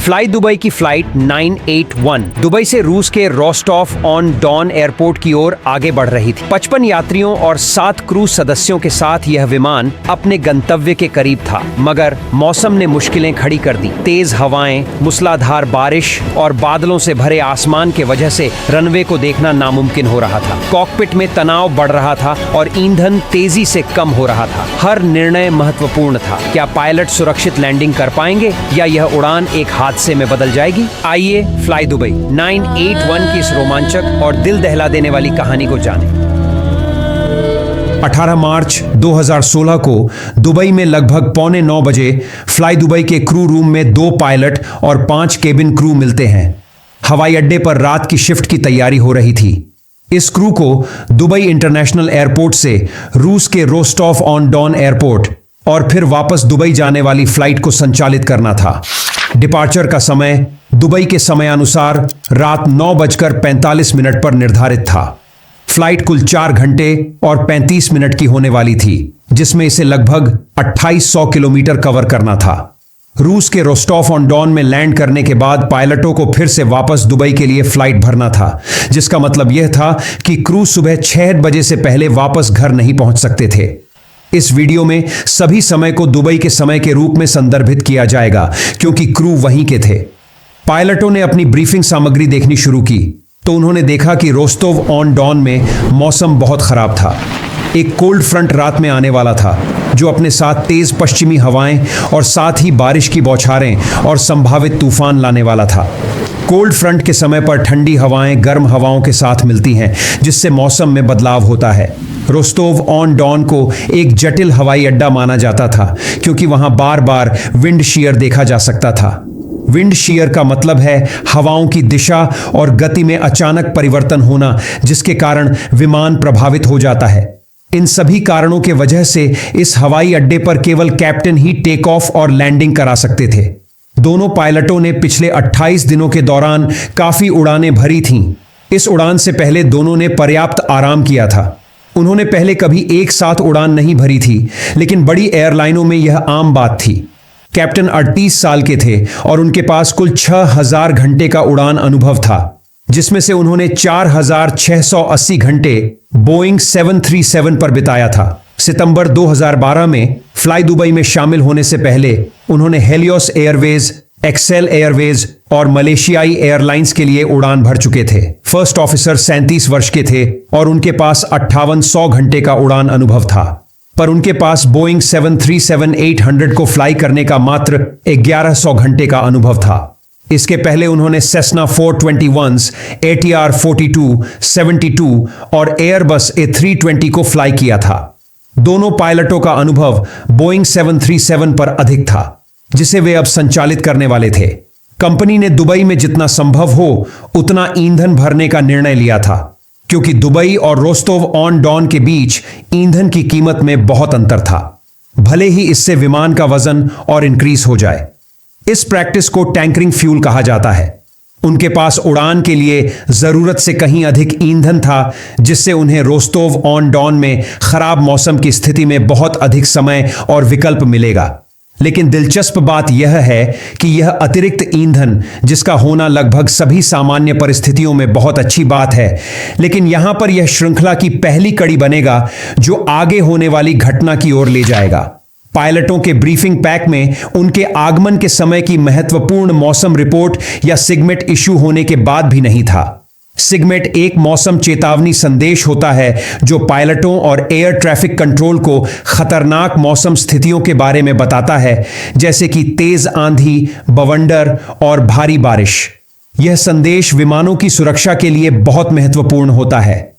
Fly Dubai की flight 981 Dubai से रूस के रोस्टॉफ ऑन डॉन एयरपोर्ट की ओर आगे बढ़ रही थी। 55 यात्रियों और 7 क्रू सदस्यों के साथ यह विमान अपने गंतव्य के करीब था, मगर मौसम ने मुश्किलें खड़ी कर दी। तेज हवाएं, मूसलाधार बारिश और बादलों से भरे आसमान के वजह से रनवे को देखना नामुमकिन हो रहा था। कॉकपिट में तनाव बढ़ रहा था और ईंधन तेजी से कम हो रहा था। हर निर्णय महत्वपूर्ण था। क्या पायलट सुरक्षित लैंडिंग कर पाएंगे या यह उड़ान एक हादसे में बदल जाएगी? आइए फ्लाई दुबई 981 की इस रोमांचक और दिल दहला देने वाली कहानी को जानें। 18 मार्च 2016 को दुबई में लगभग 8:45 बजे फ्लाई दुबई के क्रू रूम में 2 पायलट और 5 केबिन क्रू मिलते हैं। हवाई अड्डे पर रात की शिफ्ट की तैयारी हो रही थी। इस क्रू को दुबई इंटरनेशनल एयरपोर्ट से रूस के रोस्टॉफ ऑन डॉन एयरपोर्ट और फिर वापस दुबई जाने वाली फ्लाइट को संचालित करना था। डिपार्चर का समय दुबई के समयानुसार रात 9:45 पर निर्धारित था। फ्लाइट कुल 4 घंटे और 35 मिनट की होने वाली थी, जिसमें इसे लगभग 2800 किलोमीटर कवर करना था। रूस के रोस्टॉफ ऑन डॉन में लैंड करने के बाद पायलटों को फिर से वापस दुबई के लिए फ्लाइट भरना था, जिसका मतलब यह था कि क्रू सुबह 6 बजे से पहले वापस घर नहीं पहुंच सकते थे। इस वीडियो में सभी समय को दुबई के समय के रूप में संदर्भित किया जाएगा, क्योंकि क्रू वहीं के थे। पायलटों ने अपनी ब्रीफिंग सामग्री देखनी शुरू की तो उन्होंने देखा कि रोस्टोव ऑन डॉन में मौसम बहुत खराब था। एक कोल्ड फ्रंट रात में आने वाला था, जो अपने साथ तेज पश्चिमी हवाएं और साथ ही बारिश की बौछारें और संभावित तूफान लाने वाला था। कोल्ड फ्रंट के समय पर ठंडी हवाएं गर्म हवाओं के साथ मिलती हैं, जिससे मौसम में बदलाव होता है। रोस्टोव ऑन डॉन को एक जटिल हवाई अड्डा माना जाता था, क्योंकि वहां बार बार विंड शीयर देखा जा सकता था। विंड शीयर का मतलब है हवाओं की दिशा और गति में अचानक परिवर्तन होना, जिसके कारण विमान प्रभावित हो जाता है। इन सभी कारणों के वजह से इस हवाई अड्डे पर केवल कैप्टन ही टेक ऑफ और लैंडिंग करा सकते थे। दोनों पायलटों ने पिछले 28 दिनों के दौरान काफी उड़ानें भरी थीं। इस उड़ान से पहले दोनों ने पर्याप्त आराम किया था। उन्होंने पहले कभी एक साथ उड़ान नहीं भरी थी, लेकिन बड़ी एयरलाइनों में यह आम बात थी। कैप्टन 38 साल के थे और उनके पास कुल 6000 घंटे का उड़ान अनुभव था, जिसमें से उन्होंने 4680 घंटे बोइंग 737 पर बिताया था। सितंबर 2012 में फ्लाई दुबई में शामिल होने से पहले उन्होंने हेलियोस एयरवेज, एक्सेल एयरवेज और मलेशियाई एयरलाइंस के लिए उड़ान भर चुके थे। फर्स्ट ऑफिसर 37 वर्ष के थे और उनके पास 5800 घंटे का उड़ान अनुभव था, पर उनके पास बोइंग 737-800 को फ्लाई करने का मात्र 1100 घंटे का अनुभव था। इसके पहले उन्होंने सेस्ना 421, ATR 42, 72 और एयरबस A320 को फ्लाई किया था। दोनों पायलटों का अनुभव बोइंग 737 पर अधिक था, जिसे वे अब संचालित करने वाले थे। कंपनी ने दुबई में जितना संभव हो उतना ईंधन भरने का निर्णय लिया था, क्योंकि दुबई और रोस्टोव ऑन डॉन के बीच ईंधन की कीमत में बहुत अंतर था, भले ही इससे विमान का वजन और इंक्रीज हो जाए। इस प्रैक्टिस को टैंकरिंग फ्यूल कहा जाता है। उनके पास उड़ान के लिए जरूरत से कहीं अधिक ईंधन था, जिससे उन्हें रोस्टोव ऑन डॉन में खराब मौसम की स्थिति में बहुत अधिक समय और विकल्प मिलेगा। लेकिन दिलचस्प बात यह है कि यह अतिरिक्त ईंधन, जिसका होना लगभग सभी सामान्य परिस्थितियों में बहुत अच्छी बात है, लेकिन यहां पर यह श्रृंखला की पहली कड़ी बनेगा जो आगे होने वाली घटना की ओर ले जाएगा। पायलटों के ब्रीफिंग पैक में उनके आगमन के समय की महत्वपूर्ण मौसम रिपोर्ट या सिगमेट इशू होने के बाद भी नहीं था। सिगमेट एक मौसम चेतावनी संदेश होता है जो पायलटों और एयर ट्रैफिक कंट्रोल को खतरनाक मौसम स्थितियों के बारे में बताता है, जैसे कि तेज आंधी, बवंडर और भारी बारिश। यह संदेश विमानों की सुरक्षा के लिए बहुत महत्वपूर्ण होता है।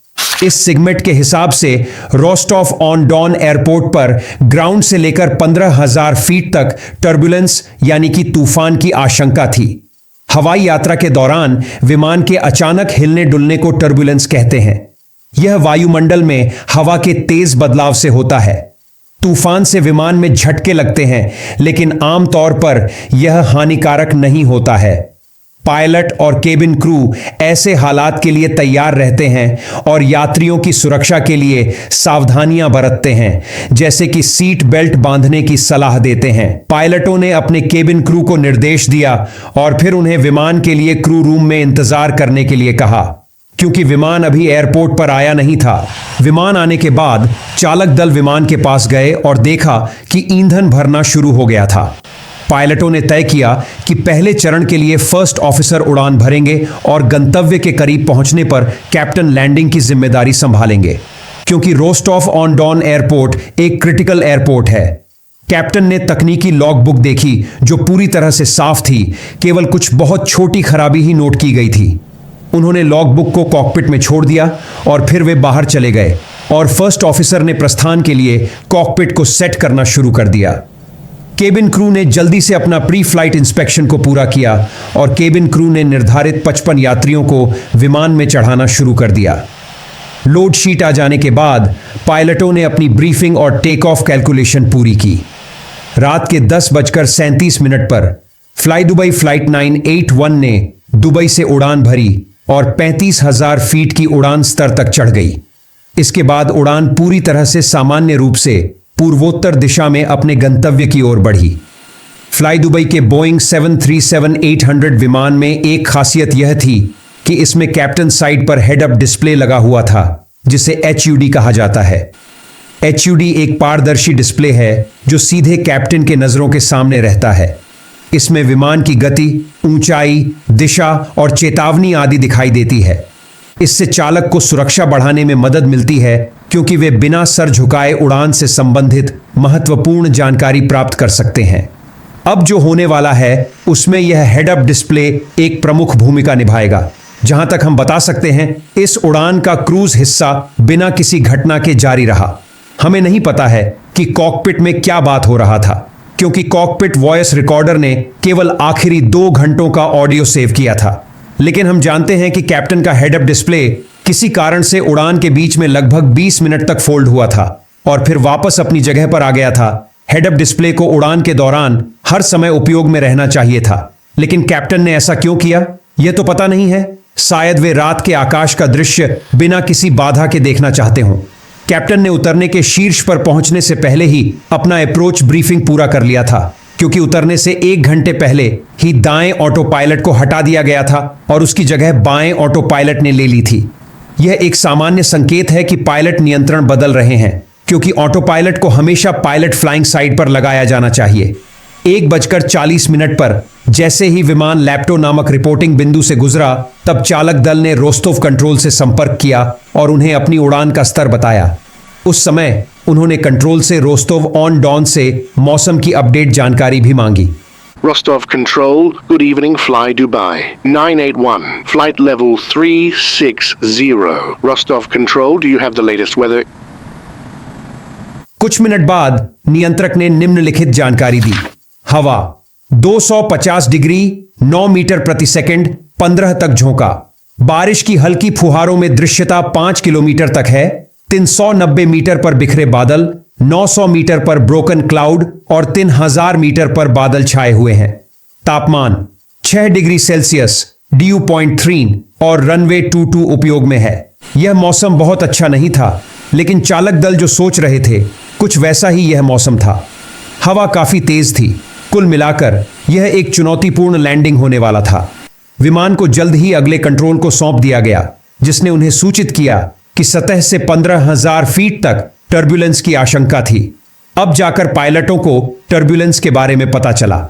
इस सिगमेट के हिसाब से रोस्टॉफ ऑन डॉन एयरपोर्ट पर ग्राउंड से लेकर 15,000 फीट तक टर्बुलेंस यानी कि तूफान की आशंका थी। हवाई यात्रा के दौरान विमान के अचानक हिलने डुलने को टर्बुलेंस कहते हैं। यह वायुमंडल में हवा के तेज बदलाव से होता है। तूफान से विमान में झटके लगते हैं, लेकिन आमतौर पर यह हानिकारक नहीं होता है। पायलट और केबिन क्रू ऐसे हालात के लिए तैयार रहते हैं और यात्रियों की सुरक्षा के लिए सावधानियां बरतते हैं, जैसे कि सीट बेल्ट बांधने की सलाह देते हैं। पायलटों ने अपने केबिन क्रू को निर्देश दिया और फिर उन्हें विमान के लिए क्रू रूम में इंतजार करने के लिए कहा, क्योंकि विमान अभी एयरपोर्ट पर आया नहीं था। विमान आने के बाद चालक दल विमान के पास गए और देखा कि ईंधन भरना शुरू हो गया था। पायलटों ने तय किया कि पहले चरण के लिए फर्स्ट ऑफिसर उड़ान भरेंगे और गंतव्य के करीब पहुंचने पर कैप्टन लैंडिंग की जिम्मेदारी संभालेंगे, क्योंकि रोस्टॉफ ऑन डॉन एयरपोर्ट एक क्रिटिकल एयरपोर्ट है। कैप्टन ने तकनीकी लॉग बुक देखी जो पूरी तरह से साफ थी, केवल कुछ बहुत छोटी खराबी ही नोट की गई थी। उन्होंने लॉग बुक को कॉकपिट में छोड़ दिया और फिर वे बाहर चले गए और फर्स्ट ऑफिसर ने प्रस्थान के लिए कॉकपिट को सेट करना शुरू कर दिया। केबिन क्रू ने जल्दी से अपना प्री फ्लाइट इंस्पेक्शन को पूरा किया और केबिन क्रू ने निर्धारित 55 यात्रियों को विमान में चढ़ाना शुरू कर दिया। लोड शीट आ जाने के बाद पायलटों ने अपनी ब्रीफिंग और टेक ऑफ कैलकुलेशन पूरी की। रात के 10:37 पर फ्लाई दुबई फ्लाइट 981 ने दुबई से उड़ान भरी और 35,000 फीट की उड़ान स्तर तक चढ़ गई। इसके बाद उड़ान पूरी तरह से सामान्य रूप से पूर्वोत्तर दिशा में अपने गंतव्य की ओर बढ़ी। फ्लाई दुबई के बोइंग 737-800 विमान में एक खासियत यह थी कि इसमें कैप्टन साइड पर हेड अप डिस्प्ले लगा हुआ था, जिसे HUD कहा जाता है। HUD एक पारदर्शी डिस्प्ले है जो सीधे कैप्टन के नजरों के सामने रहता है। इसमें विमान की गति, ऊंचाई, दिशा और चेतावनी आदि दिखाई देती है। इससे चालक को सुरक्षा बढ़ाने में मदद मिलती है, क्योंकि वे बिना सर झुकाए उड़ान से संबंधित महत्वपूर्ण जानकारी प्राप्त कर सकते हैं। अब जो होने वाला है उसमें यह हेड अप डिस्प्ले एक प्रमुख भूमिका निभाएगा। जहां तक हम बता सकते हैं, इस उड़ान का क्रूज हिस्सा बिना किसी घटना के जारी रहा। हमें नहीं पता है कि कॉकपिट में क्या बात हो रहा था, क्योंकि कॉकपिट वॉइस रिकॉर्डर ने केवल आखिरी 2 घंटों का ऑडियो सेव किया था। लेकिन हम जानते हैं कि कैप्टन का हेड अप डिस्प्ले किसी कारण से उड़ान के बीच में लगभग 20 मिनट तक फोल्ड हुआ था और फिर वापस अपनी जगह पर आ गया था। हेड अप डिस्प्ले को उड़ान के दौरान हर समय उपयोग में रहना चाहिए था, लेकिन कैप्टन ने ऐसा क्यों किया, यह तो पता नहीं है। शायद वे रात के आकाश का दृश्य बिना किसी बाधा के देखना चाहते हों। कैप्टन ने उतरने के शीर्ष पर पहुंचने से पहले ही अपना अप्रोच ब्रीफिंग पूरा कर लिया था, क्योंकि उतरने से 1 घंटे पहले ही दाएं ऑटो पायलट को हटा दिया गया था और उसकी जगह बाएं ऑटो पायलट ने ले ली थी। यह एक सामान्य संकेत है कि पायलट नियंत्रण बदल रहे हैं, क्योंकि ऑटो पायलट को हमेशा पायलट फ्लाइंग साइड पर लगाया जाना चाहिए। 1:40 पर जैसे ही विमान लैप्टो नामक रिपोर्टिंग बिंदु से गुजरा, तब चालक दल ने रोस्तोव कंट्रोल से संपर्क किया और उन्हें अपनी उड़ान का स्तर बताया। उस समय उन्होंने कंट्रोल से रोस्तोव ऑन डॉन से मौसम की अपडेट जानकारी भी मांगी। Rostov Control, good evening, Fly Dubai. 981, flight level 360. Rostov Control, do you have the latest weather? कुछ मिनट बाद नियंत्रक ने निम्नलिखित जानकारी दी। हवा 250 डिग्री 9 मीटर प्रति सेकंड 15 तक झोंका। बारिश की हल्की फुहारों में दृश्यता 5 किलोमीटर तक है। 390 मीटर पर बिखरे बादल, 900 मीटर पर ब्रोकन क्लाउड और 3000 मीटर पर बादल छाए हुए हैं। तापमान 6 डिग्री सेल्सियस, ड्यू पॉइंट 3 और रनवे 22 उपयोग में है। यह मौसम बहुत अच्छा नहीं था, लेकिन चालक दल जो सोच रहे थे कुछ वैसा ही यह मौसम था। हवा काफी तेज थी। कुल मिलाकर यह एक चुनौतीपूर्ण लैंडिंग होने वाला था। विमान को जल्द ही अगले कंट्रोल को सौंप दिया गया, जिसने उन्हें सूचित किया कि सतह से 15,000 फीट तक टर्बुलेंस की आशंका थी। अब जाकर पायलटों को टर्बुलेंस के बारे में पता चला।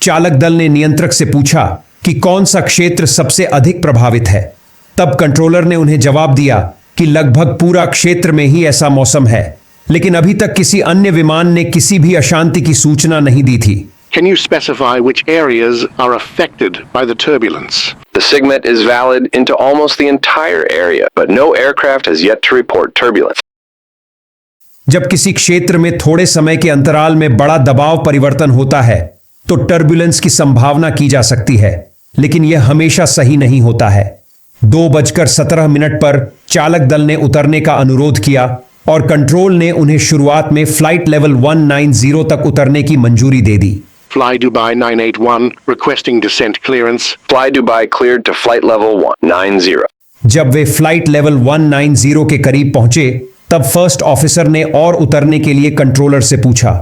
चालक दल ने नियंत्रक से पूछा कि कौन सा क्षेत्र सबसे अधिक प्रभावित है। तब कंट्रोलर ने उन्हें जवाब दिया कि लगभग पूरा क्षेत्र में ही ऐसा मौसम है, लेकिन अभी तक किसी अन्य विमान ने किसी भी अशांति की सूचना नहीं दी थी। Can you specify which areas are affected by the turbulence? The SIGMET is valid into almost the entire area, but no aircraft has yet to report turbulence. जब किसी क्षेत्र में थोड़े समय के अंतराल में बड़ा दबाव परिवर्तन होता है, तो टर्बुलेंस की संभावना की जा सकती है, लेकिन यह हमेशा सही नहीं होता है। 2:17 पर चालक दल ने उतरने का अनुरोध किया और कंट्रोल ने उन्हें शुरुआत में फ्लाइट लेवल 190 तक उतरने की मंजूरी दे दी। Fly Dubai 981, requesting descent clearance. Fly Dubai cleared to flight level 190. जब वे फ्लाइट लेवल 190 के करीब पहुंचे तब फर्स्ट ऑफिसर ने और उतरने के लिए कंट्रोलर से पूछा,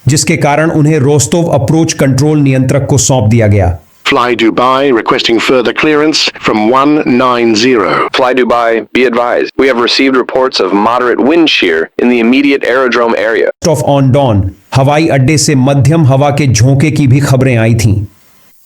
जिसके कारण उन्हें रोस्तोव अप्रोच कंट्रोल नियंत्रक को सौंप दिया गया। Fly Dubai requesting further clearance from 190. Fly Dubai, be advised, we have received reports of moderate wind shear in the immediate aerodrome area. Off on डॉन हवाई अड्डे से मध्यम हवा के झोंके की भी खबरें आई थीं।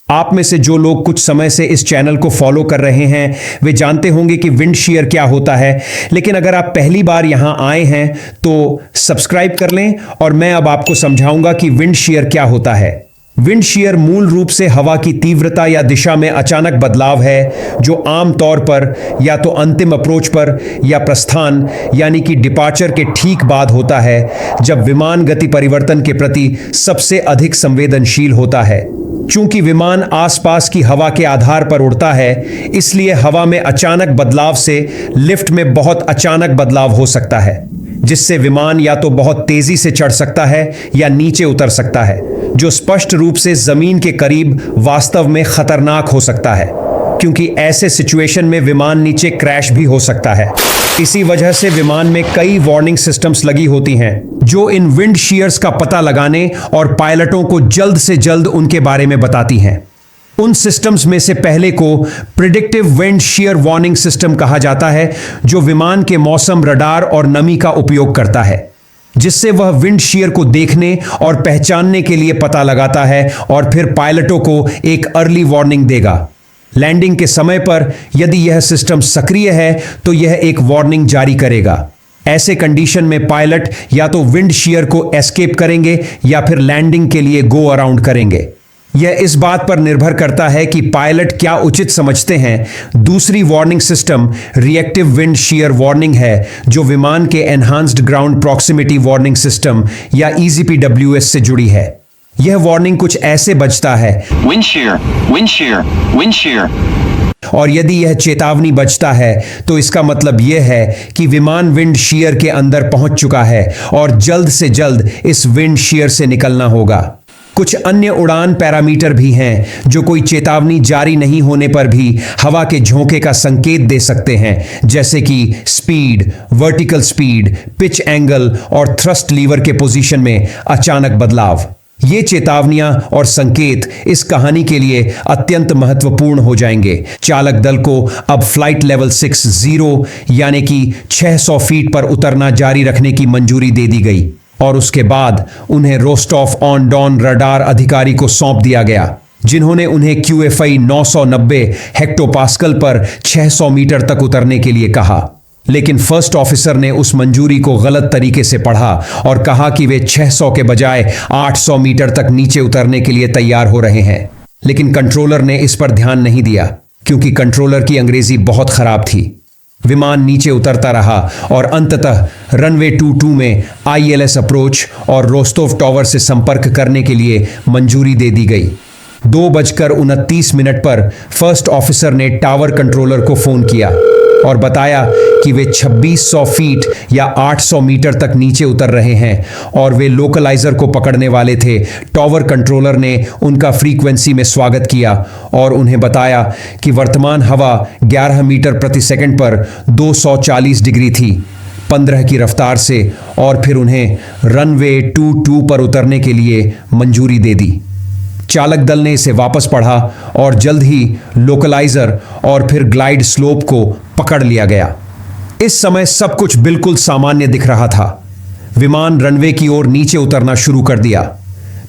आप में से जो लोग कुछ समय से इस चैनल को फॉलो कर रहे हैं वे जानते होंगे कि विंड शीयर क्या होता है, लेकिन अगर आप पहली बार यहां आए हैं तो सब्सक्राइब कर लें और मैं अब आपको समझाऊंगा कि विंड शीयर क्या होता है। विंड शीयर मूल रूप से हवा की तीव्रता या दिशा में अचानक बदलाव है जो आम तौर पर या तो अंतिम अप्रोच पर या प्रस्थान यानी कि डिपार्चर के ठीक बाद होता है, जब विमान गति परिवर्तन के प्रति सबसे अधिक संवेदनशील होता है। चूंकि विमान आसपास की हवा के आधार पर उड़ता है, इसलिए हवा में अचानक बदलाव से लिफ्ट में बहुत अचानक बदलाव हो सकता है, जिससे विमान या तो बहुत तेजी से चढ़ सकता है या नीचे उतर सकता है, जो स्पष्ट रूप से जमीन के करीब वास्तव में खतरनाक हो सकता है, क्योंकि ऐसे सिचुएशन में विमान नीचे क्रैश भी हो सकता है। इसी वजह से विमान में कई वार्निंग सिस्टम्स लगी होती हैं जो इन विंड शीयर्स का पता लगाने और पायलटों को जल्द से जल्द उनके बारे में बताती हैं। उन सिस्टम्स में से पहले को predictive wind shear warning system कहा जाता है, जो विमान के मौसम, रडार और नमी का उपयोग करता है, जिससे वह विंड शीयर को देखने और पहचानने के लिए पता लगाता है और फिर पायलटों को एक अर्ली वार्निंग देगा। लैंडिंग के समय पर यदि यह सिस्टम सक्रिय है तो यह एक वार्निंग जारी करेगा। ऐसे कंडीशन में पायलट या तो विंड शीयर को एस्केप करेंगे या फिर लैंडिंग के लिए गो अराउंड करेंगे। यह इस बात पर निर्भर करता है कि पायलट क्या उचित समझते हैं। दूसरी warning system reactive wind shear warning है, जो विमान के enhanced ground proximity warning system या EZPWS से जुड़ी है। यह वार्निंग कुछ ऐसे बजता है, Wind shear, wind shear, wind shear. और यदि यह चेतावनी बजता है तो इसका मतलब यह है कि विमान विंड शीयर के अंदर पहुंच चुका है और जल्द से जल्द इस विंड शीयर से निकलना होगा। कुछ अन्य उड़ान पैरामीटर भी हैं जो कोई चेतावनी जारी नहीं होने पर भी हवा के झोंके का संकेत दे सकते हैं, जैसे कि speed, vertical speed, pitch angle और थ्रस्ट लीवर के पोजीशन में अचानक बदलाव। ये चेतावनियां और संकेत इस कहानी के लिए अत्यंत महत्वपूर्ण हो जाएंगे। चालक दल को अब फ्लाइट लेवल 60 यानी कि 600 फीट पर उतरना जारी रखने की मंजूरी दे दी गई और उसके बाद उन्हें रोस्टॉफ ऑन डॉन रडार अधिकारी को सौंप दिया गया, जिन्होंने उन्हें QFI 990 हेक्टोपास्कल पर 600 मीटर तक उतरने के लिए कहा। लेकिन फर्स्ट ऑफिसर ने उस मंजूरी को गलत तरीके से पढ़ा और कहा कि वे 600 के बजाय 800 मीटर तक नीचे उतरने के लिए तैयार हो रहे हैं। लेकिन कंट्रोलर ने इस पर ध्यान नहीं दिया, क्योंकि कंट्रोलर की अंग्रेजी बहुत खराब थी। विमान नीचे उतरता रहा और अंततः रनवे 22 में ILS अप्रोच और रोस्तोव टॉवर से संपर्क करने के लिए मंजूरी दे दी गई। 2:29 पर फर्स्ट ऑफिसर ने टावर कंट्रोलर को फोन किया और बताया कि वे 2600 फीट या 800 मीटर तक नीचे उतर रहे हैं और वे लोकलाइजर को पकड़ने वाले थे। टावर कंट्रोलर ने उनका फ्रीक्वेंसी में स्वागत किया और उन्हें बताया कि वर्तमान हवा 11 मीटर प्रति सेकंड पर 240 डिग्री थी 15 की रफ्तार से, और फिर उन्हें रनवे 22 पर उतरने के लिए मंजूरी दे दी। चालक दल ने इसे वापस पढ़ा और जल्द ही लोकलाइजर और फिर ग्लाइड स्लोप को पकड़ लिया गया। इस समय सब कुछ बिल्कुल सामान्य दिख रहा था। विमान रनवे की ओर नीचे उतरना शुरू कर दिया।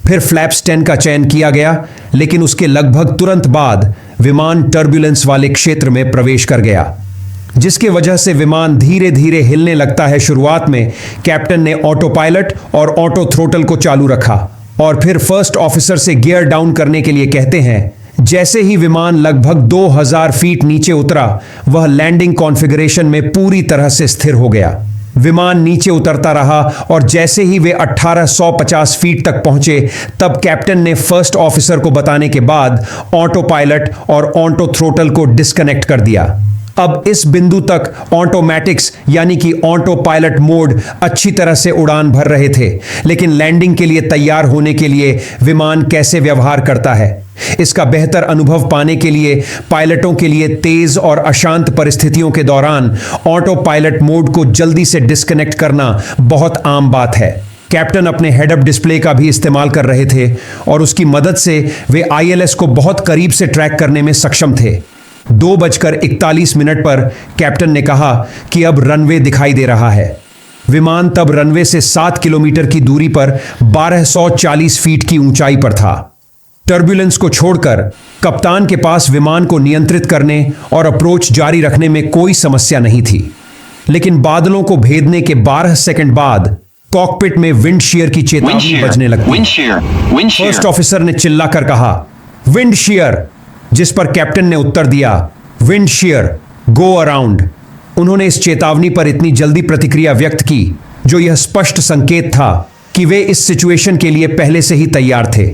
फिर फ्लैप्स 10 का चयन किया गया, लेकिन उसके लगभग तुरंत बाद विमान टर्बुलेंस वाले क्षेत्र में प्रवेश कर गया, जिसके वजह से विमान धीरे धीरे हिलने लगता है। शुरुआत में कैप्टन ने ऑटो पायलट और ऑटो थ्रोटल को चालू रखा और फिर फर्स्ट ऑफिसर से गियर डाउन करने के लिए कहते हैं। जैसे ही विमान लगभग 2000 फीट नीचे उतरा, वह लैंडिंग कॉन्फ़िगरेशन में पूरी तरह से स्थिर हो गया। विमान नीचे उतरता रहा और जैसे ही वे 1850 फीट तक पहुंचे, तब कैप्टन ने फर्स्ट ऑफिसर को बताने के बाद ऑटो पायलट और ऑटो थ्रोटल को डिस्कनेक्ट कर दिया। अब इस बिंदु तक ऑटोमैटिक्स यानी कि ऑटो पायलट मोड अच्छी तरह से उड़ान भर रहे थे, लेकिन लैंडिंग के लिए तैयार होने के लिए विमान कैसे व्यवहार करता है, इसका बेहतर अनुभव पाने के लिए पायलटों के लिए तेज और अशांत परिस्थितियों के दौरान ऑटो पायलट मोड को जल्दी से डिस्कनेक्ट करना बहुत आम बात है। कैप्टन अपने हेड अप डिस्प्ले का भी इस्तेमाल कर रहे थे और उसकी मदद से वे आईएलएस को बहुत करीब से ट्रैक करने में सक्षम थे। 2:41 पर कैप्टन ने कहा कि अब रनवे दिखाई दे रहा है। विमान तब रनवे से 7 किलोमीटर की दूरी पर 1240 फीट की ऊंचाई पर था। टर्बुलेंस को छोड़कर कप्तान के पास विमान को नियंत्रित करने और अप्रोच जारी रखने में कोई समस्या नहीं थी, लेकिन बादलों को भेदने के 12 सेकंड बाद कॉकपिट में विंड शीयर की चेतावनी बजने लगती। Wind shear. Wind shear. First officer ने चिल्लाकर कहा, विंड शियर, जिस पर कैप्टन ने उत्तर दिया, विंड शियर, गो अराउंड। उन्होंने इस चेतावनी पर इतनी जल्दी प्रतिक्रिया व्यक्त की, जो यह स्पष्ट संकेत था कि वे इस सिचुएशन के लिए पहले से ही तैयार थे।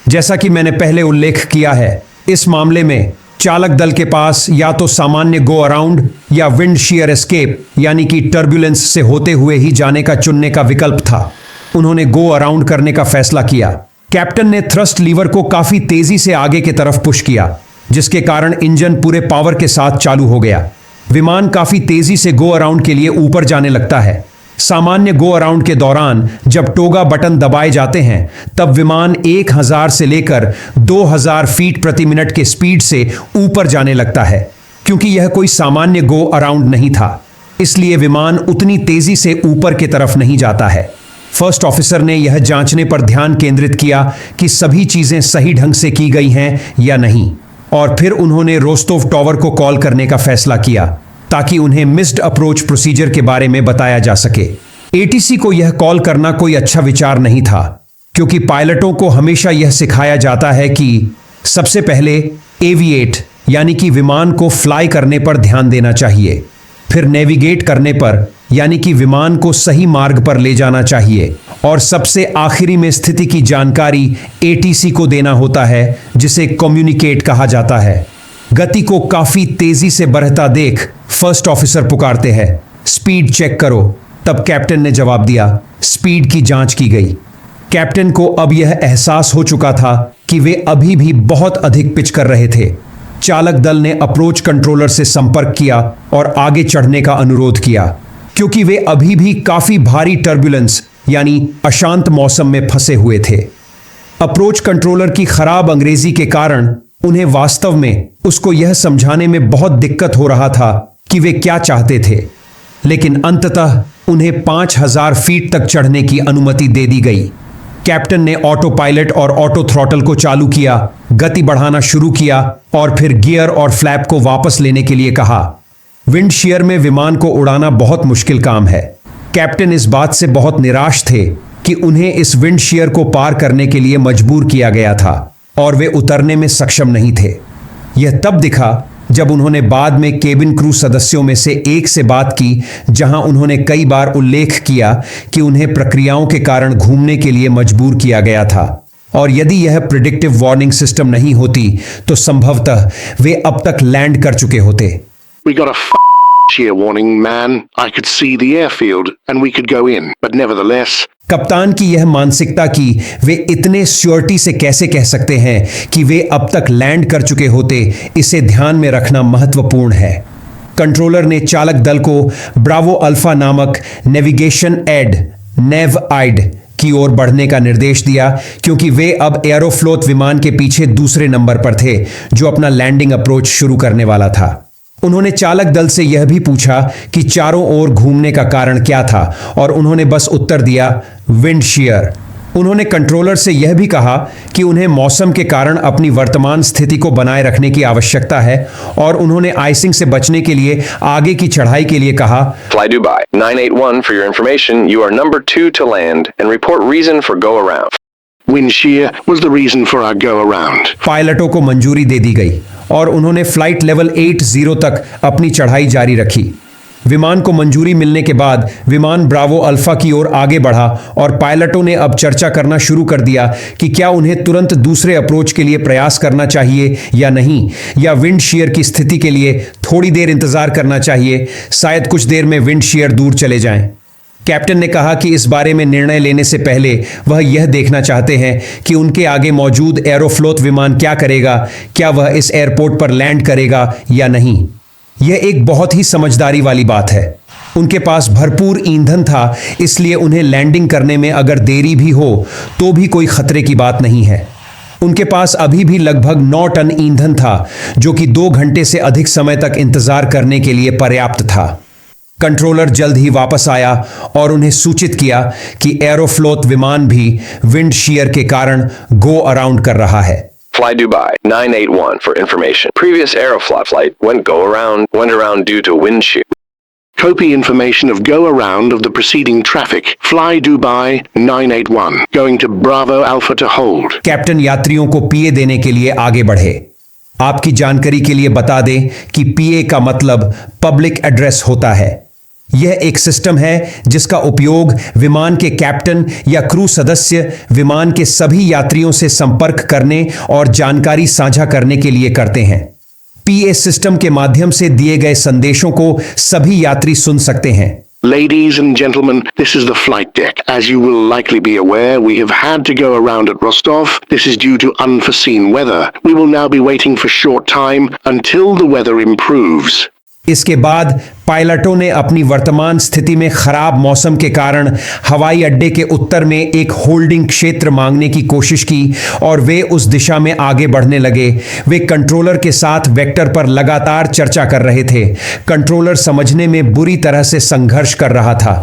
जैसा कि मैंने पहले उल्लेख किया है, इस मामले में चालक दल के पास या तो सामान्य गो अराउंड या विंड शियर एस्केप यानी कि टर्बुलेंस से होते हुए ही जाने का चुनने का विकल्प था। उन्होंने गो अराउंड करने का फैसला किया। कैप्टन ने थ्रस्ट लीवर को काफी तेजी से आगे की तरफ पुश किया, जिसके कारण इंजन पूरे पावर के साथ चालू हो गया। विमान काफी तेजी से गो अराउंड के लिए ऊपर जाने लगता है। सामान्य गो अराउंड के दौरान जब टोगा बटन दबाए जाते हैं, तब विमान 1000 से लेकर 2000 फीट प्रति मिनट के स्पीड से ऊपर जाने लगता है। क्योंकि यह कोई सामान्य गो अराउंड नहीं था, इसलिए विमान उतनी तेजी से ऊपर की तरफ नहीं जाता है। फर्स्ट ऑफिसर ने यह जांचने पर ध्यान केंद्रित किया कि सभी चीजें सही ढंग से की गई हैं या नहीं, और फिर उन्होंने रोस्टोव टॉवर को कॉल करने का फैसला किया ताकि उन्हें मिस्ड अप्रोच प्रोसीजर के बारे में बताया जा सके। एटीसी को यह कॉल करना कोई अच्छा विचार नहीं था, क्योंकि पायलटों को हमेशा यह सिखाया जाता है कि सबसे पहले एविएट यानी कि विमान को फ्लाई करने पर ध्यान देना चाहिए, फिर नेविगेट करने पर यानी कि विमान को सही मार्ग पर ले जाना चाहिए, और सबसे आखिरी में स्थिति की जानकारी एटीसी को देना होता है, जिसे कम्युनिकेट कहा जाता है। गति को काफी तेजी से बढ़ता देख फर्स्ट ऑफिसर पुकारते हैं, स्पीड चेक करो। तब कैप्टन ने जवाब दिया, स्पीड की जांच की गई। कैप्टन को अब यह एहसास हो चुका था कि वे अभी भी बहुत अधिक पिच कर रहे थे। चालक दल ने अप्रोच कंट्रोलर से संपर्क किया और आगे चढ़ने का अनुरोध किया, क्योंकि वे अभी भी काफी भारी टर्बुलेंस यानी अशांत मौसम में फंसे हुए थे। अप्रोच कंट्रोलर की खराब अंग्रेजी के कारण उन्हें वास्तव में उसको यह समझाने में बहुत दिक्कत हो रहा था कि वे क्या चाहते थे, लेकिन अंततः उन्हें 5000 फीट तक चढ़ने की अनुमति दे दी गई। कैप्टन ने ऑटो पायलट और ऑटो थ्रॉटल को चालू किया, गति बढ़ाना शुरू किया और फिर गियर और फ्लैप को वापस लेने के लिए कहा। विंड शियर में विमान को उड़ाना बहुत मुश्किल काम है। कैप्टन इस बात से बहुत निराश थे कि उन्हें इस विंड शियर को पार करने के लिए मजबूर किया गया था और वे उतरने में सक्षम नहीं थे। यह तब दिखा जब उन्होंने बाद में केबिन क्रू सदस्यों में से एक से बात की, जहां उन्होंने कई बार उल्लेख किया कि उन्हें प्रक्रियाओं के कारण घूमने के लिए मजबूर किया गया था, और यदि यह प्रिडिक्टिव वार्निंग सिस्टम नहीं होती तो संभवतः वे अब तक लैंड कर चुके होते। We got a shear warning, man. I could see the airfield and we could go in, but nevertheless. कप्तान की यह मानसिकता कि वे इतने श्योरिटी से कैसे कह सकते हैं कि वे अब तक लैंड कर चुके होते, इसे ध्यान में रखना महत्वपूर्ण है। कंट्रोलर ने चालक दल को ब्रावो अल्फा नामक नेविगेशन एड नेव आइड की ओर बढ़ने का निर्देश दिया, क्योंकि वे अब एरोफ्लोत विमान के पीछे दूसरे नंबर पर थे जो अपना लैंडिंग अप्रोच शुरू करने वाला था। उन्होंने चालक दल से यह भी पूछा कि चारों ओर घूमने का कारण क्या था, और उन्होंने बस उत्तर दिया, विंड शियर। उन्होंने कंट्रोलर से यह भी कहा कि उन्हें मौसम के कारण अपनी वर्तमान स्थिति को बनाए रखने की आवश्यकता है, और उन्होंने आइसिंग से बचने के लिए आगे की चढ़ाई के लिए कहा। Fly Dubai 981 for your information. You are number 2 to land and report reason for go around. Wind shear was the reason for our go around. पायलटों को मंजूरी दे दी गई और उन्होंने फ्लाइट लेवल 80 तक अपनी चढ़ाई जारी रखी। विमान को मंजूरी मिलने के बाद विमान ब्रावो अल्फा की ओर आगे बढ़ा और पायलटों ने अब चर्चा करना शुरू कर दिया कि क्या उन्हें तुरंत दूसरे अप्रोच के लिए प्रयास करना चाहिए या नहीं, या विंड शीयर की स्थिति के लिए थोड़ी देर इंतजार करना चाहिए, शायद कुछ देर में विंड शीयर दूर चले जाएं। कैप्टन ने कहा कि इस बारे में निर्णय लेने से पहले वह यह देखना चाहते हैं कि उनके आगे मौजूद एरोफ्लोत विमान क्या करेगा, क्या वह इस एयरपोर्ट पर लैंड करेगा या नहीं। यह एक बहुत ही समझदारी वाली बात है। उनके पास भरपूर ईंधन था, इसलिए उन्हें लैंडिंग करने में अगर देरी भी हो तो भी कोई खतरे की बात नहीं है। उनके पास अभी भी लगभग 9 टन ईंधन था, जो कि 2 घंटे से अधिक समय तक इंतजार करने के लिए पर्याप्त था। कंट्रोलर जल्द ही वापस आया और उन्हें सूचित किया कि एरोफ्लोत विमान भी विंड शीयर के कारण गो अराउंड कर रहा है। Fly Dubai 981 for information. Previous Aeroflot flight went around due to wind shear. Copy information of go around of the preceding traffic. Fly Dubai 981. Going to Bravo Alpha to hold. Captain यात्रियों को पीए देने के लिए आगे बढ़े। आपकी जानकारी के लिए बता दें कि पीए का मतलब पब्लिक एड्रेस होता है। यह एक सिस्टम है जिसका उपयोग विमान के कैप्टन या क्रू सदस्य विमान के सभी यात्रियों से संपर्क करने और जानकारी साझा करने के लिए करते हैं। पीए सिस्टम के माध्यम से दिए गए संदेशों को सभी यात्री सुन सकते हैं। Ladies and gentlemen, this is the flight deck. As you will likely be aware, we have had to go around at Rostov. This is due to unforeseen weather. We will now be waiting for short time until the weather improves. इसके बाद पायलटों ने अपनी वर्तमान स्थिति में खराब मौसम के कारण हवाई अड्डे के उत्तर में एक होल्डिंग क्षेत्र मांगने की कोशिश की और वे उस दिशा में आगे बढ़ने लगे। वे कंट्रोलर के साथ वेक्टर पर लगातार चर्चा कर रहे थे। कंट्रोलर समझने में बुरी तरह से संघर्ष कर रहा था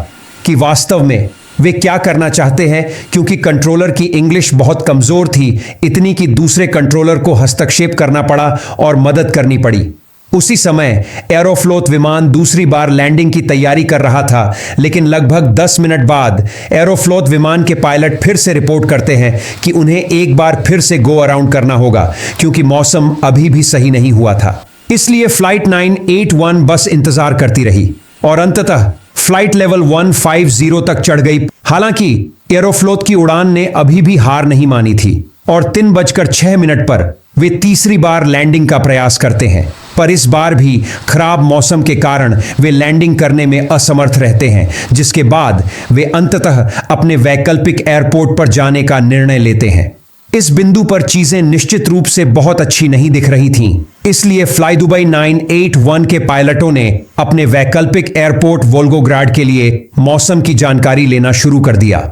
कि वास्तव में वे क्या करना चाहते हैं, क्योंकि कंट्रोलर की इंग्लिश बहुत कमजोर थी, इतनी कि दूसरे कंट्रोलर को हस्तक्षेप करना पड़ा और मदद करनी पड़ी। उसी समय एरोफ्लोत विमान दूसरी बार लैंडिंग की तैयारी कर रहा था, लेकिन लगभग 10 मिनट बाद एरोफ्लोत विमान के पायलट फिर से रिपोर्ट करते हैं कि उन्हें एक बार फिर से गो अराउंड करना होगा, क्योंकि मौसम अभी भी सही नहीं हुआ था। इसलिए फ्लाइट 981 बस इंतजार करती रही और अंततः फ्लाइट लेवल 150 तक चढ़ गई। हालांकि एरोफ्लोत की उड़ान ने अभी भी हार नहीं मानी थी और 3:06 पर वे तीसरी बार लैंडिंग का प्रयास करते हैं, पर इस बार भी खराब मौसम के कारण वे लैंडिंग करने में असमर्थ रहते हैं, जिसके बाद वे अंततः अपने वैकल्पिक एयरपोर्ट पर जाने का निर्णय लेते हैं। इस बिंदु पर चीजें निश्चित रूप से बहुत अच्छी नहीं दिख रही थीं, इसलिए फ्लाई दुबई 981 के पायलटों ने अपने वैकल्पिक एयरपोर्ट वोल्गोग्राड के लिए मौसम की जानकारी लेना शुरू कर दिया।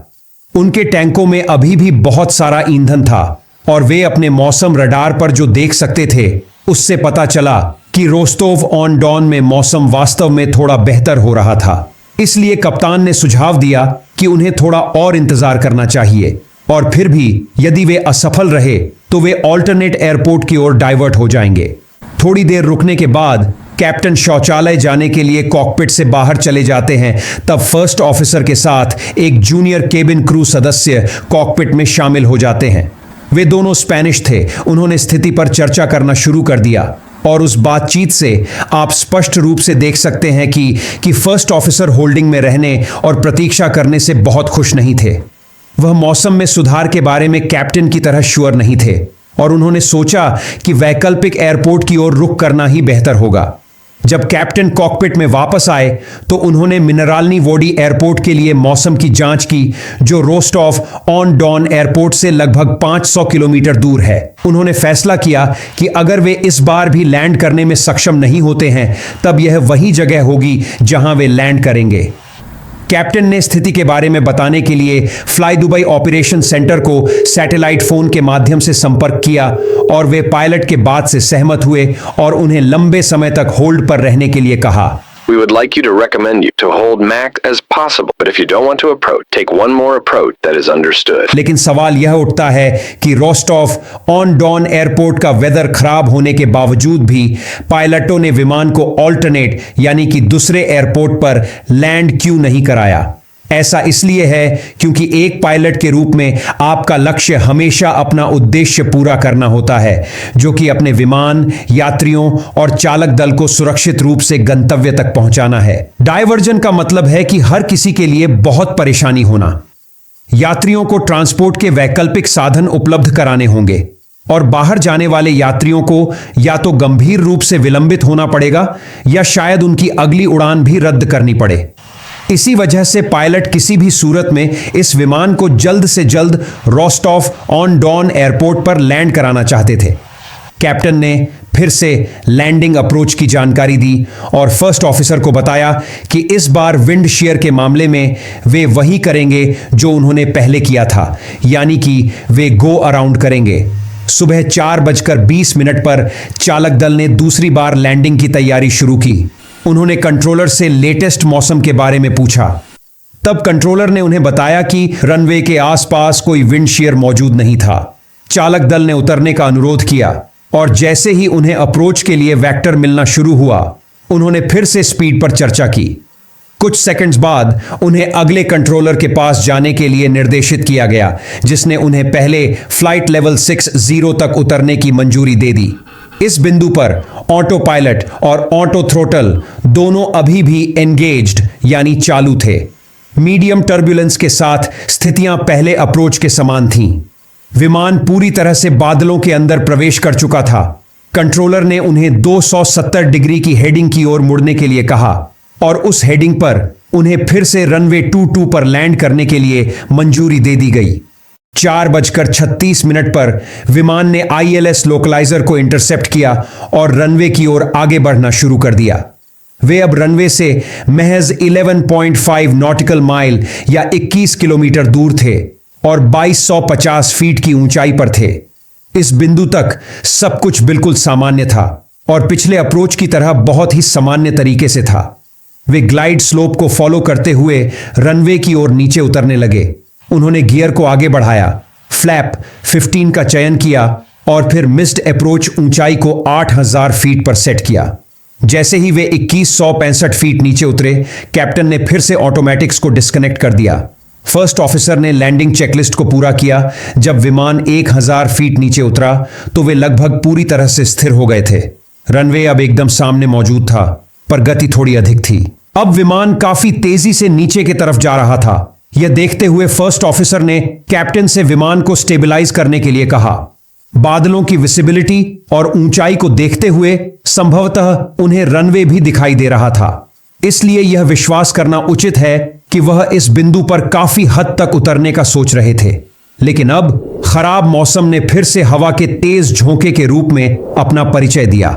उनके टैंकों में अभी भी बहुत सारा ईंधन था और वे अपने मौसम रडार पर जो देख सकते थे उससे पता चला कि रोस्टोव ऑन डॉन में मौसम वास्तव में थोड़ा बेहतर हो रहा था। इसलिए कप्तान ने सुझाव दिया कि उन्हें थोड़ा और इंतजार करना चाहिए और फिर भी यदि वे असफल रहे तो वे ऑल्टरनेट एयरपोर्ट की ओर डाइवर्ट हो जाएंगे। थोड़ी देर रुकने के बाद कैप्टन शौचालय जाने के लिए कॉकपिट से बाहर चले जाते हैं। तब फर्स्ट ऑफिसर के साथ एक जूनियर केबिन क्रू सदस्य कॉकपिट में शामिल हो जाते हैं। वे दोनों स्पेनिश थे। उन्होंने स्थिति पर चर्चा करना शुरू कर दिया और उस बातचीत से आप स्पष्ट रूप से देख सकते हैं कि फर्स्ट ऑफिसर होल्डिंग में रहने और प्रतीक्षा करने से बहुत खुश नहीं थे। वह मौसम में सुधार के बारे में कैप्टन की तरह श्योर नहीं थे और उन्होंने सोचा कि वैकल्पिक एयरपोर्ट की ओर रुख करना ही बेहतर होगा। जब कैप्टन कॉकपिट में वापस आए तो उन्होंने मिनराल्नी वोडी एयरपोर्ट के लिए मौसम की जांच की, जो रोस्टोव ऑन डॉन एयरपोर्ट से लगभग 500 किलोमीटर दूर है। उन्होंने फैसला किया कि अगर वे इस बार भी लैंड करने में सक्षम नहीं होते हैं तब यह वही जगह होगी जहां वे लैंड करेंगे। कैप्टन ने स्थिति के बारे में बताने के लिए फ्लाई दुबई ऑपरेशन सेंटर को सैटेलाइट फोन के माध्यम से संपर्क किया और वे पायलट के बात से सहमत हुए और उन्हें लंबे समय तक होल्ड पर रहने के लिए कहा। We would like you to recommend you to hold max as possible, but if you don't want to approach, take one more approach that is understood. लेकिन सवाल यह उठता है कि रोस्टोव ऑन डॉन एयरपोर्ट का वेदर खराब होने के बावजूद भी पायलटों ने विमान को ऑल्टरनेट यानी कि दूसरे एयरपोर्ट पर लैंड क्यों नहीं कराया। ऐसा इसलिए है क्योंकि एक पायलट के रूप में आपका लक्ष्य हमेशा अपना उद्देश्य पूरा करना होता है, जो कि अपने विमान, यात्रियों और चालक दल को सुरक्षित रूप से गंतव्य तक पहुंचाना है। डायवर्जन का मतलब है कि हर किसी के लिए बहुत परेशानी होना। यात्रियों को ट्रांसपोर्ट के वैकल्पिक साधन उपलब्ध कराने होंगे और बाहर जाने वाले यात्रियों को या तो गंभीर रूप से विलंबित होना पड़ेगा या शायद उनकी अगली उड़ान भी रद्द करनी पड़े। इसी वजह से पायलट किसी भी सूरत में इस विमान को जल्द से जल्द रोस्टॉफ ऑन डॉन एयरपोर्ट पर लैंड कराना चाहते थे। कैप्टन ने फिर से लैंडिंग अप्रोच की जानकारी दी और फर्स्ट ऑफिसर को बताया कि इस बार विंड शेयर के मामले में वे वही करेंगे जो उन्होंने पहले किया था, यानी कि वे गो अराउंड करेंगे। सुबह 4:20 पर चालक दल ने दूसरी बार लैंडिंग की तैयारी शुरू की। उन्होंने कंट्रोलर से लेटेस्ट मौसम के बारे में पूछा। तब कंट्रोलर ने उन्हें बताया कि रनवे के आसपास कोई विंड शेयर मौजूद नहीं था। चालक दल ने उतरने का अनुरोध किया और जैसे ही उन्हें अप्रोच के लिए वेक्टर मिलना शुरू हुआ, उन्होंने फिर से स्पीड पर चर्चा की। कुछ सेकंड्स बाद उन्हें अगले कंट्रोलर के पास जाने के लिए निर्देशित किया गया, जिसने उन्हें पहले फ्लाइट लेवल 60 तक उतरने की मंजूरी दे दी। इस बिंदु पर ऑटो पायलट और ऑटो थ्रोटल दोनों अभी भी एंगेज्ड यानी चालू थे। मीडियम टर्बुलेंस के साथ स्थितियां पहले अप्रोच के समान थीं। विमान पूरी तरह से बादलों के अंदर प्रवेश कर चुका था। कंट्रोलर ने उन्हें 270 डिग्री की हेडिंग की ओर मुड़ने के लिए कहा और उस हेडिंग पर उन्हें फिर से रनवे 22 पर लैंड करने के लिए मंजूरी दे दी गई। 4:36 पर विमान ने ILS लोकलाइजर को इंटरसेप्ट किया और रनवे की ओर आगे बढ़ना शुरू कर दिया। वे अब रनवे से महज 11.5 नॉटिकल माइल या 21 किलोमीटर दूर थे और 2250 फीट की ऊंचाई पर थे। इस बिंदु तक सब कुछ बिल्कुल सामान्य था और पिछले अप्रोच की तरह बहुत ही सामान्य तरीके से था। वे ग्लाइड स्लोप को फॉलो करते हुए रनवे की ओर नीचे उतरने लगे। उन्होंने गियर को आगे बढ़ाया, फ्लैप 15 का चयन किया और फिर मिस्ड अप्रोच ऊंचाई को 8000 फीट पर सेट किया। जैसे ही वे 2165 फीट नीचे उतरे, कैप्टन ने फिर से ऑटोमेटिक्स को डिस्कनेक्ट कर दिया। फर्स्ट ऑफिसर ने लैंडिंग चेकलिस्ट को पूरा किया। जब विमान 1000 फीट नीचे उतरा तो वे लगभग पूरी तरह से स्थिर हो गए थे। रनवे अब एकदम सामने मौजूद था, पर गति थोड़ी अधिक थी। अब विमान काफी तेजी से नीचे की तरफ जा रहा था। यह देखते हुए फर्स्ट ऑफिसर ने कैप्टन से विमान को स्टेबलाइज करने के लिए कहा। बादलों की विजिबिलिटी और ऊंचाई को देखते हुए संभवतः उन्हें रनवे भी दिखाई दे रहा था, इसलिए यह विश्वास करना उचित है कि वह इस बिंदु पर काफी हद तक उतरने का सोच रहे थे। लेकिन अब खराब मौसम ने फिर से हवा के तेज झोंके के रूप में अपना परिचय दिया।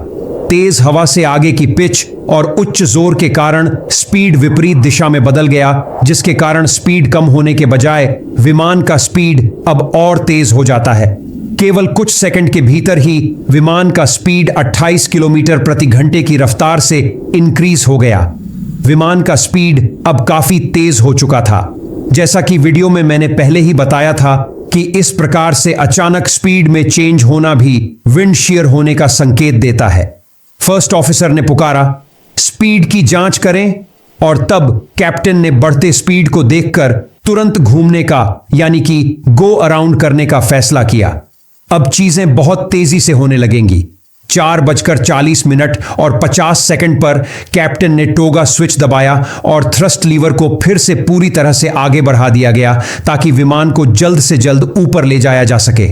तेज हवा से आगे की पिच और उच्च जोर के कारण स्पीड विपरीत दिशा में बदल गया, जिसके कारण स्पीड कम होने के बजाय विमान का स्पीड अब और तेज हो जाता है। केवल कुछ सेकंड के भीतर ही विमान का स्पीड 28 किलोमीटर प्रति घंटे की रफ्तार से इंक्रीज हो गया। विमान का स्पीड अब काफी तेज हो चुका था। जैसा कि वीडियो में मैंने पहले ही बताया था कि इस प्रकार से अचानक स्पीड में चेंज होना भी विंड शीयर होने का संकेत देता है। फर्स्ट ऑफिसर ने पुकारा, स्पीड की जांच करें, और तब कैप्टन ने बढ़ते स्पीड को देखकर तुरंत घूमने का यानी कि गो अराउंड करने का फैसला किया। अब चीजें बहुत तेजी से होने लगेंगी। 4:40 और 50 सेकंड पर कैप्टन ने टोगा स्विच दबाया और थ्रस्ट लीवर को फिर से पूरी तरह से आगे बढ़ा दिया गया ताकि विमान को जल्द से जल्द ऊपर ले जाया जा सके।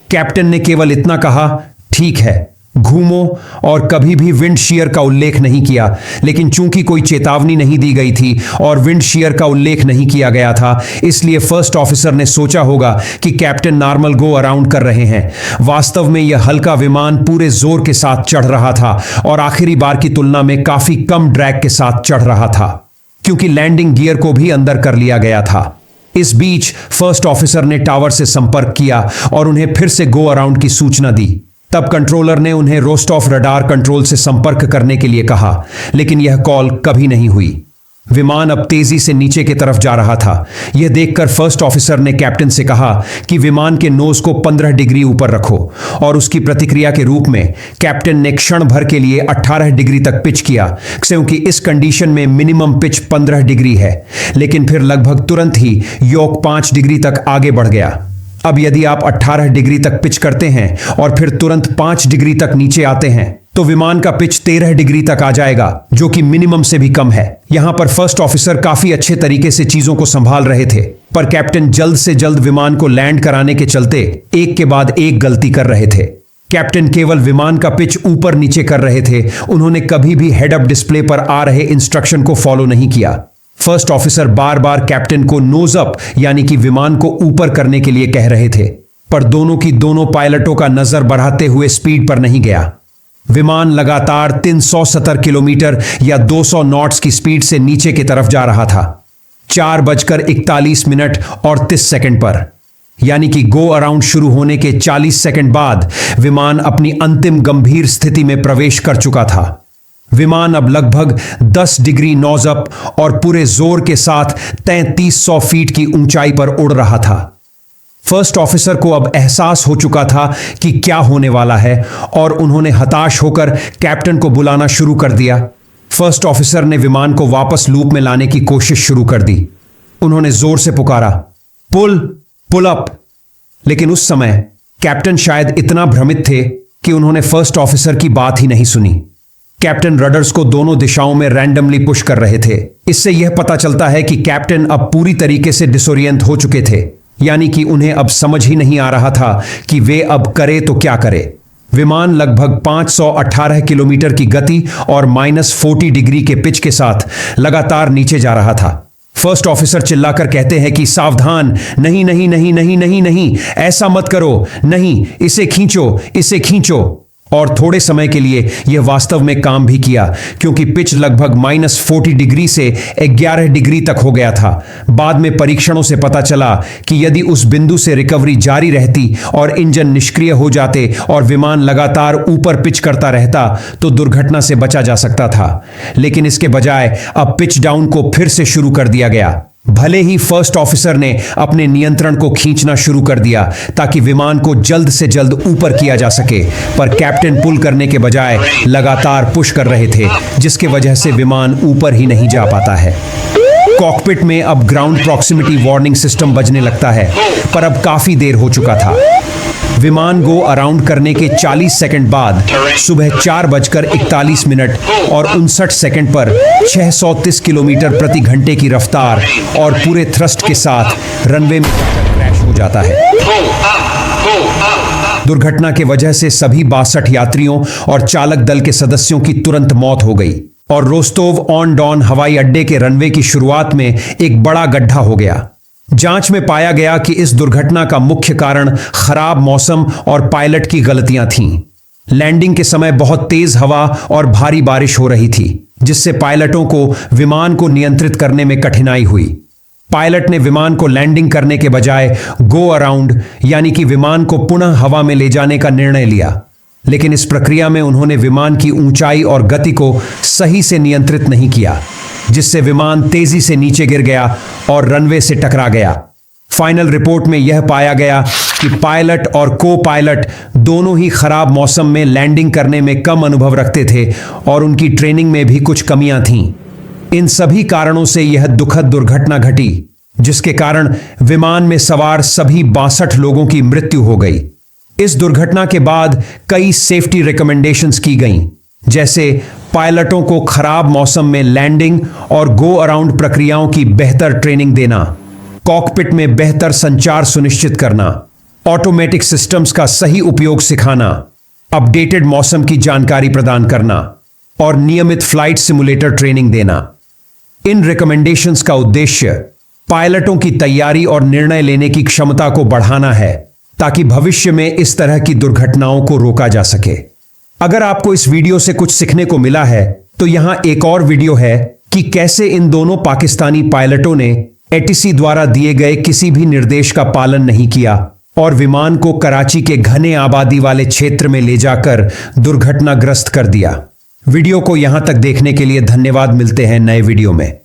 कैप्टन ने केवल इतना कहा, ठीक है, घूमो, और कभी भी विंड शीयर का उल्लेख नहीं किया। लेकिन चूंकि कोई चेतावनी नहीं दी गई थी और विंड शीयर का उल्लेख नहीं किया गया था, इसलिए फर्स्ट ऑफिसर ने सोचा होगा कि कैप्टन नॉर्मल गो अराउंड कर रहे हैं। वास्तव में यह हल्का विमान पूरे जोर के साथ चढ़ रहा था और आखिरी बार की तुलना में काफी कम ड्रैग के साथ चढ़ रहा था, क्योंकि लैंडिंग गियर को भी अंदर कर लिया गया था। इस बीच फर्स्ट ऑफिसर ने टावर से संपर्क किया और उन्हें फिर से गो अराउंड की सूचना दी। तब कंट्रोलर ने उन्हें रोस्टॉफ रडार कंट्रोल से संपर्क करने के लिए कहा, लेकिन यह कॉल कभी नहीं हुई। विमान अब तेजी से नीचे की तरफ जा रहा था। यह देखकर फर्स्ट ऑफिसर ने कैप्टन से कहा कि विमान के नोज को 15 डिग्री ऊपर रखो, और उसकी प्रतिक्रिया के रूप में कैप्टन ने क्षण भर के लिए 18 डिग्री तक पिच किया, क्योंकि इस कंडीशन में मिनिमम पिच 15 डिग्री है। लेकिन फिर लगभग तुरंत ही योक 5 डिग्री तक आगे बढ़ गया। अब यदि आप 18 डिग्री तक पिच करते हैं और फिर तुरंत 5 डिग्री तक नीचे आते हैं तो विमान का पिच 13 डिग्री तक आ जाएगा, जो कि मिनिमम से भी कम है। यहां पर फर्स्ट ऑफिसर काफी अच्छे तरीके से चीजों को संभाल रहे थे, पर कैप्टन जल्द से जल्द विमान को लैंड कराने के चलते एक के बाद एक गलती कर रहे थे। कैप्टन केवल विमान का पिच ऊपर नीचे कर रहे थे, उन्होंने कभी भी हेड अप डिस्प्ले पर आ रहे इंस्ट्रक्शन को फॉलो नहीं किया। फर्स्ट ऑफिसर बार बार कैप्टन को नोज अप यानी कि विमान को ऊपर करने के लिए कह रहे थे, पर दोनों की दोनों पायलटों का नजर बढ़ाते हुए स्पीड पर नहीं गया। विमान लगातार 370 किलोमीटर या 200 नॉट्स की स्पीड से नीचे की तरफ जा रहा था। 4:41 और 30 सेकंड पर, यानी कि गो अराउंड शुरू होने के 40 सेकंड बाद विमान अपनी अंतिम गंभीर स्थिति में प्रवेश कर चुका था। विमान अब लगभग 10 डिग्री नोज अप और पूरे जोर के साथ 3300 फीट की ऊंचाई पर उड़ रहा था। फर्स्ट ऑफिसर को अब एहसास हो चुका था कि क्या होने वाला है, और उन्होंने हताश होकर कैप्टन को बुलाना शुरू कर दिया। फर्स्ट ऑफिसर ने विमान को वापस लूप में लाने की कोशिश शुरू कर दी। उन्होंने जोर से पुकारा, पुल अप। लेकिन उस समय कैप्टन शायद इतना भ्रमित थे कि उन्होंने फर्स्ट ऑफिसर की बात ही नहीं सुनी। कैप्टन रडर्स को दोनों दिशाओं में रैंडमली पुश कर रहे थे। इससे यह पता चलता है कि कैप्टन अब पूरी तरीके से डिसोरिएंट हो चुके थे, यानी कि उन्हें अब समझ ही नहीं आ रहा था कि वे अब करे तो क्या करे। विमान लगभग 518 किलोमीटर की गति और -40 डिग्री के पिच के साथ लगातार नीचे जा रहा था। फर्स्ट ऑफिसर चिल्लाकर कहते हैं कि सावधान, नहीं नहीं नहीं नहीं नहीं नहीं, ऐसा मत करो, नहीं, इसे खींचो। और थोड़े समय के लिए यह वास्तव में काम भी किया, क्योंकि पिच लगभग -40 डिग्री से 11 डिग्री तक हो गया था। बाद में परीक्षणों से पता चला कि यदि उस बिंदु से रिकवरी जारी रहती और इंजन निष्क्रिय हो जाते और विमान लगातार ऊपर पिच करता रहता तो दुर्घटना से बचा जा सकता था। लेकिन इसके बजाय अब पिच डाउन को फिर से शुरू कर दिया गया। भले ही फर्स्ट ऑफिसर ने अपने नियंत्रण को खींचना शुरू कर दिया ताकि विमान को जल्द से जल्द ऊपर किया जा सके, पर कैप्टन पुल करने के बजाय लगातार पुश कर रहे थे, जिसके वजह से विमान ऊपर ही नहीं जा पाता है। कॉकपिट में अब ग्राउंड प्रॉक्सिमिटी वार्निंग सिस्टम बजने लगता है, पर अब काफी देर हो चुका था। विमान गो अराउंड करने के 40 सेकंड बाद सुबह 4:41 और 59 सेकंड पर 630 किलोमीटर प्रति घंटे की रफ्तार और पूरे थ्रस्ट के साथ रनवे में क्रैश हो जाता है। दुर्घटना के वजह से सभी 62 यात्रियों और चालक दल के सदस्यों की तुरंत मौत हो गई, और रोस्तोव ऑन डॉन हवाई अड्डे के रनवे की शुरुआत में एक बड़ा गड्ढा हो गया। जांच में पाया गया कि इस दुर्घटना का मुख्य कारण खराब मौसम और पायलट की गलतियां थीं। लैंडिंग के समय बहुत तेज हवा और भारी बारिश हो रही थी, जिससे पायलटों को विमान को नियंत्रित करने में कठिनाई हुई। पायलट ने विमान को लैंडिंग करने के बजाय गो अराउंड यानी कि विमान को पुनः हवा में ले जाने का निर्णय लिया, लेकिन इस प्रक्रिया में उन्होंने विमान की ऊंचाई और गति को सही से नियंत्रित नहीं किया, जिससे विमान तेजी से नीचे गिर गया और रनवे से टकरा गया। फाइनल रिपोर्ट में यह पाया गया कि पायलट और को पायलट दोनों ही खराब मौसम में लैंडिंग करने में कम अनुभव रखते थे और उनकी ट्रेनिंग में भी कुछ कमियां थीं। इन सभी कारणों से यह दुखद दुर्घटना घटी, जिसके कारण विमान में सवार सभी 62 लोगों की मृत्यु हो गई। इस दुर्घटना के बाद कई सेफ्टी रिकमेंडेशंस की गईं, जैसे पायलटों को खराब मौसम में लैंडिंग और गो अराउंड प्रक्रियाओं की बेहतर ट्रेनिंग देना, कॉकपिट में बेहतर संचार सुनिश्चित करना, ऑटोमेटिक सिस्टम्स का सही उपयोग सिखाना, अपडेटेड मौसम की जानकारी प्रदान करना और नियमित फ्लाइट सिमुलेटर ट्रेनिंग देना। इन रिकमेंडेशंस का उद्देश्य पायलटों की तैयारी और निर्णय लेने की क्षमता को बढ़ाना है, ताकि भविष्य में इस तरह की दुर्घटनाओं को रोका जा सके। अगर आपको इस वीडियो से कुछ सीखने को मिला है तो यहां एक और वीडियो है कि कैसे इन दोनों पाकिस्तानी पायलटों ने एटीसी द्वारा दिए गए किसी भी निर्देश का पालन नहीं किया और विमान को कराची के घने आबादी वाले क्षेत्र में ले जाकर दुर्घटनाग्रस्त कर दिया। वीडियो को यहां तक देखने के लिए धन्यवाद। मिलते हैं नए वीडियो में।